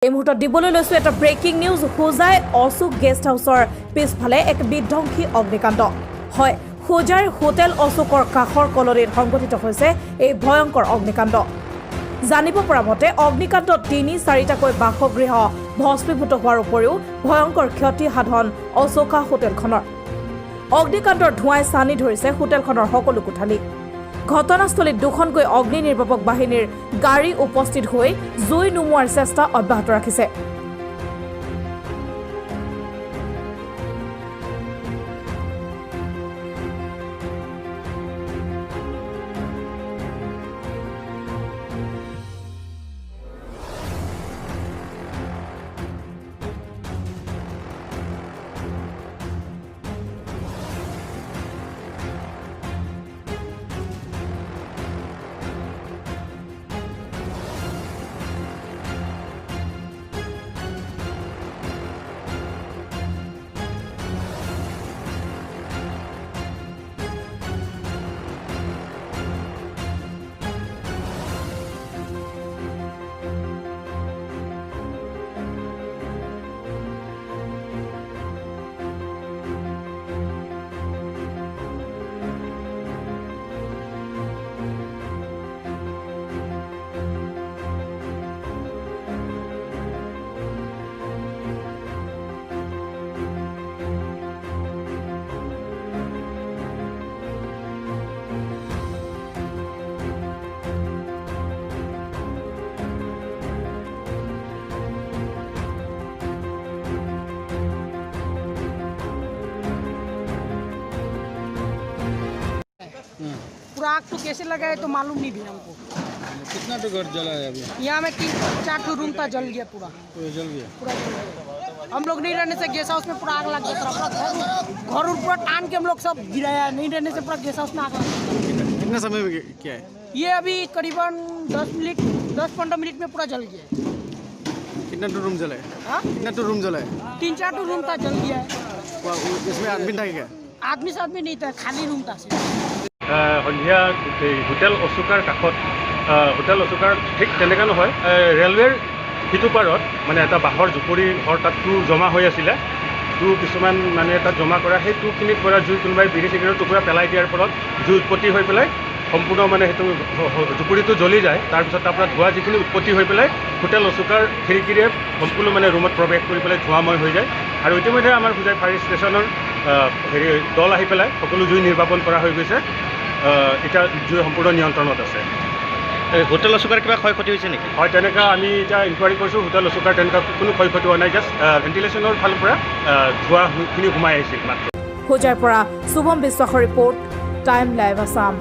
এই মুহূৰ্তত দিবলৈ লৈছো এটা breaking news Hojai Ashok guest হাউচৰ পিছফালে এক বিধ্বংসী অগ্নিকাণ্ড হয় হোজাইৰ হোটেল অশোকৰ কাষৰ কলনীত সংঘটিত হৈছে এই ভয়ংকৰ অগ্নিকাণ্ড জানিব পৰা মতে অগ্নিকাণ্ডত ৩-৪টাকৈ বাসগৃহ ভস্মীভূত হোৱাৰ উপৰিও ভয়ংকৰ ক্ষতি সাধন অশোকা হোটেলখনৰ অগ্নিকাণ্ডৰ ধোঁৱাই চানি ধৰিছে হোটেলখনৰ সকলো কোঠালি ঘটনাস্থলীত দুখনকৈ অগ্নি নিৰ্বাপক বাহিনীৰ গাড়ী উপস্থিত হৈ জুই নুমুৱাৰ চেষ্টা অব্যাহত ৰাখিছে पूरा आग तो कैसे लगा है तो मालूम नहीं भी हमको। कितना तो घर जला है अभी? यहाँ में 3-4 रूम था, जल गया पूरा जल गया। पूरा जल गया। हम लोग नहीं रहने से गेस्ट हाउस में पूरा आग लग गया था। घर पूरा टान के हम लोग सब गिराया, नहीं रहने से पूरा गेस्ट हाउस में आग लग गया। कितना समय में क्या है? ये अभी करीबन 10-15 मिनट में पूरा जल गया है। कितना तो रूम जला है? हाँ? कितना तो रूम जला है? 3-4 रूम था, जल गया है। इसमें आदमी था क्या? आदमी से आदमी नहीं था, खाली रूम था। সন্ধিয়া হোটেল অশোকাৰ কাষত হোটেল অশোকাৰ ঠিক তেনেকুৱা নহয় ৰেলৱেৰ সিটো পাৰত মানে এটা বাঁহৰ জুপুৰি ঘৰ তাত জমা হৈ আছিলে কিছুমান মানে তাত জমা কৰা সেই খিনিত পৰা জুই কোনোবাই বিড়ি চিগাৰেটৰ টুকুৰা পেলাই দিয়াৰ ফলত জুই উৎপত্তি হৈ পেলাই সম্পূৰ্ণ মানে সেইটো জুপুৰিটো জ্বলি যায় তাৰপিছত তাৰ পৰা ধোঁৱা যিখিনি উৎপত্তি হৈ পেলাই হোটেল অশোকাৰ খিৰিকীৰে সম্পূৰ্ণ মানে ৰুমত প্ৰৱেশ কৰি পেলাই ধোঁৱাময় হৈ যায় আৰু ইতিমধ্যে আমাৰ হোজাই ফায়াৰ ষ্টেচনৰ দল আহি পেলাই সকলো জুই নিৰ্বাপন কৰা হৈ গৈছে এটা জুই সম্পূৰ্ণ নিয়ন্ত্ৰণত আছে হোটেল অশোকাৰ কিবা ক্ষয় ক্ষতি হৈছে নেকি হয় তেনেকুৱা আমি এতিয়া ইনকুৱাৰী কৰিছোঁ হোটেল অশোকাৰ তেনেকুৱা কোনো ক্ষয় ক্ষতি হোৱা নাই জাষ্ট ভেণ্টিলেশ্যনৰ ফালৰ পৰা ধোঁৱাখিনি সোমাই আহিছিল মাত্ৰ হোজাইৰ পৰা শুভম বিশ্বাসৰ ৰিপৰ্ট টাইম লাইভ আছাম।